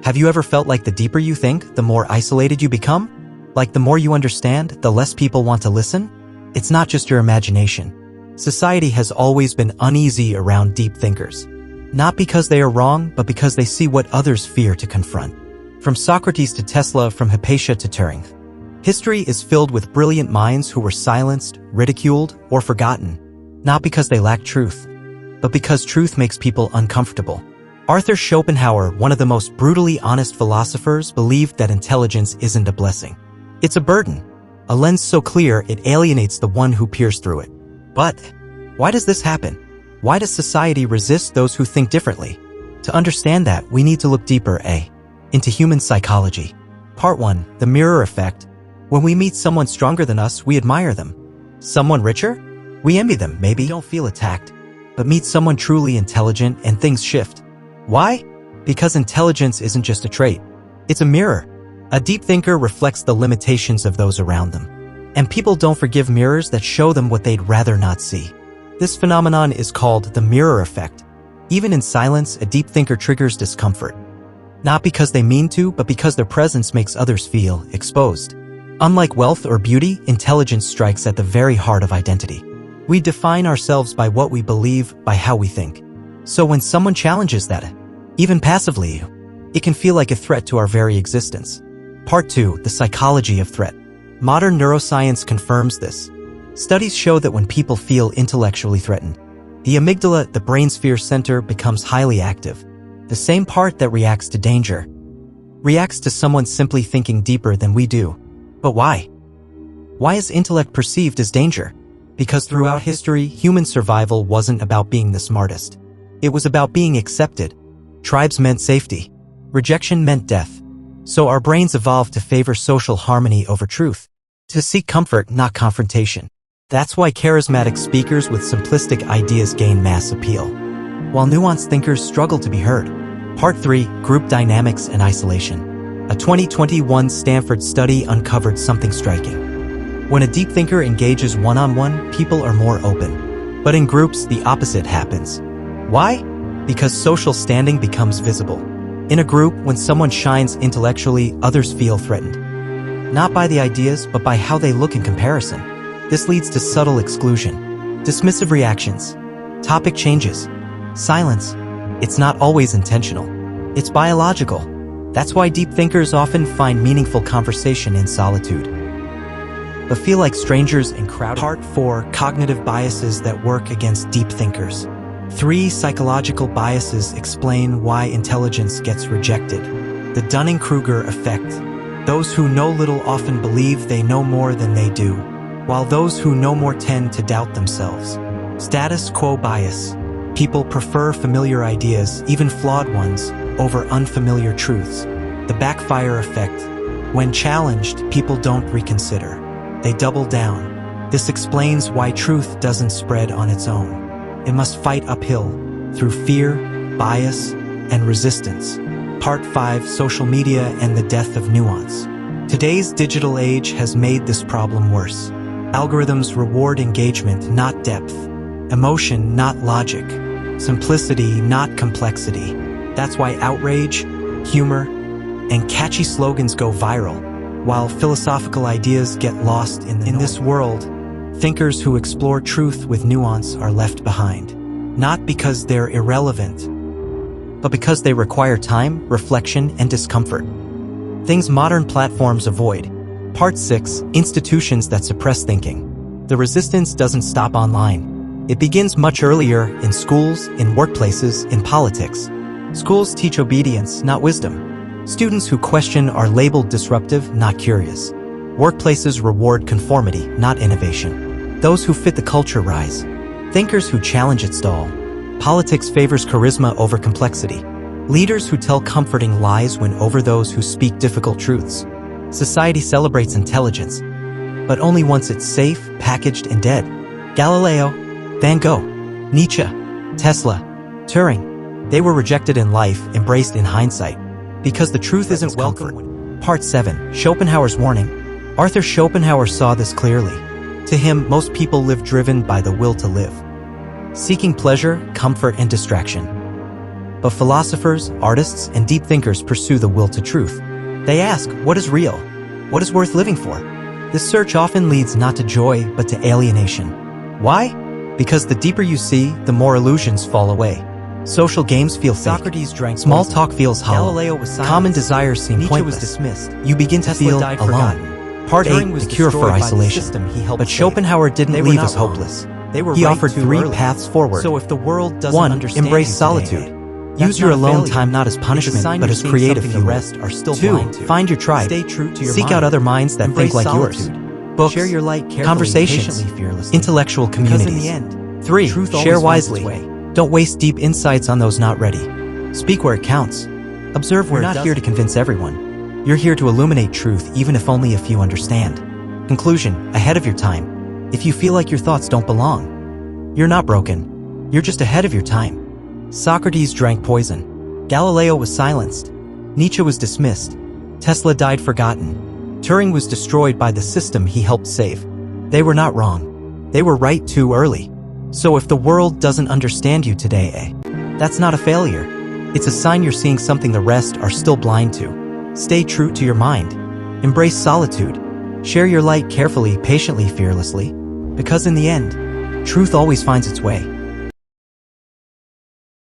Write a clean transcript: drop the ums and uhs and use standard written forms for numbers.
Have you ever felt like the deeper you think, the more isolated you become? Like the more you understand, the less people want to listen? It's not just your imagination. Society has always been uneasy around deep thinkers. Not because they are wrong, but because they see what others fear to confront. From Socrates to Tesla, from Hypatia to Turing. History is filled with brilliant minds who were silenced, ridiculed, or forgotten. Not because they lack truth, but because truth makes people uncomfortable. Arthur Schopenhauer, one of the most brutally honest philosophers, believed that intelligence isn't a blessing. It's a burden, a lens so clear it alienates the one who peers through it. But why does this happen? Why does society resist those who think differently? To understand that, we need to look deeper, into human psychology. Part 1, the mirror effect. When we meet someone stronger than us, we admire them. Someone richer? We envy them, maybe don't feel attacked. But meet someone truly intelligent and things shift. Why? Because intelligence isn't just a trait. It's a mirror. A deep thinker reflects the limitations of those around them. And people don't forgive mirrors that show them what they'd rather not see. This phenomenon is called the mirror effect. Even in silence, a deep thinker triggers discomfort. Not because they mean to, but because their presence makes others feel exposed. Unlike wealth or beauty, intelligence strikes at the very heart of identity. We define ourselves by what we believe, by how we think. So when someone challenges that, even passively, it can feel like a threat to our very existence. Part 2, the psychology of threat. Modern neuroscience confirms this. Studies show that when people feel intellectually threatened, the amygdala, the brain's fear center, becomes highly active. The same part that reacts to danger reacts to someone simply thinking deeper than we do. But why? Why is intellect perceived as danger? Because throughout history, human survival wasn't about being the smartest. It was about being accepted. Tribes meant safety. Rejection meant death. So our brains evolved to favor social harmony over truth. To seek comfort, not confrontation. That's why charismatic speakers with simplistic ideas gain mass appeal, while nuanced thinkers struggle to be heard. Part 3, Group Dynamics and Isolation. A 2021 Stanford study uncovered something striking. When a deep thinker engages one-on-one, people are more open. But in groups, the opposite happens. Why? Because social standing becomes visible. In a group, when someone shines intellectually, others feel threatened. Not by the ideas, but by how they look in comparison. This leads to subtle exclusion, dismissive reactions, topic changes, silence. It's not always intentional. It's biological. That's why deep thinkers often find meaningful conversation in solitude, but feel like strangers in crowded. Part 4, cognitive biases that work against deep thinkers. 3 psychological biases explain why intelligence gets rejected. The Dunning-Kruger effect. Those who know little often believe they know more than they do, while those who know more tend to doubt themselves. Status quo bias. People prefer familiar ideas, even flawed ones, over unfamiliar truths. The backfire effect. When challenged, people don't reconsider. They double down. This explains why truth doesn't spread on its own. It must fight uphill, through fear, bias, and resistance. Part 5, Social Media and the Death of Nuance. Today's digital age has made this problem worse. Algorithms reward engagement, not depth. Emotion, not logic. Simplicity, not complexity. That's why outrage, humor, and catchy slogans go viral, while philosophical ideas get lost in this world. Thinkers who explore truth with nuance are left behind. Not because they're irrelevant, but because they require time, reflection, and discomfort. Things modern platforms avoid. Part 6, Institutions that suppress thinking. The resistance doesn't stop online. It begins much earlier, in schools, in workplaces, in politics. Schools teach obedience, not wisdom. Students who question are labeled disruptive, not curious. Workplaces reward conformity, not innovation. Those who fit the culture rise. Thinkers who challenge it stall. Politics favors charisma over complexity. Leaders who tell comforting lies win over those who speak difficult truths. Society celebrates intelligence, but only once it's safe, packaged, and dead. Galileo, Van Gogh, Nietzsche, Tesla, Turing. They were rejected in life, embraced in hindsight. Because the truth isn't welcome. Part 7, Schopenhauer's warning. Arthur Schopenhauer saw this clearly. To him, most people live driven by the will to live. seeking pleasure, comfort, and distraction. But philosophers, artists, and deep thinkers pursue the will to truth. They ask, what is real? What is worth living for? This search often leads not to joy, but to alienation. Why? Because the deeper you see, the more illusions fall away. Social games feel fake. Socrates drank Small poison. talk feels hollow. Galileo was silenced. Common desires seem Nietzsche pointless. was dismissed. You begin to Tesla feel died alone. forgotten. Part Turing 8, was the cure destroyed for by the isolation. system he helped But save. Schopenhauer didn't They were leave not us wrong. hopeless. They were He right offered too 3 early. paths forward. So if the world doesn't 1. understand Embrace you solitude. today, Use that's your not a alone failure. time not as It's a punishment, sign but you're as seeing creative something the fuel. rest are still 2. blind to. Find your tribe. Stay true to your Seek mind. out other minds that Embrace think like solitude. yours. Books, Share your light carefully, conversations, patiently, fearlessly. intellectual Because communities. in the end, 3. truth always Share finds its wisely. way. Don't waste deep insights on those not ready. Speak where it counts. Observe where We're it not here to convince everyone. You're here to illuminate truth even if only a few understand. Conclusion, ahead of your time. If you feel like your thoughts don't belong, you're not broken. You're just ahead of your time. Socrates drank poison. Galileo was silenced. Nietzsche was dismissed. Tesla died forgotten. Turing was destroyed by the system he helped save. They were not wrong. They were right too early. So if the world doesn't understand you today, that's not a failure. It's a sign you're seeing something the rest are still blind to. Stay true to your mind. Embrace solitude. Share your light carefully, patiently, fearlessly. Because in the end, truth always finds its way.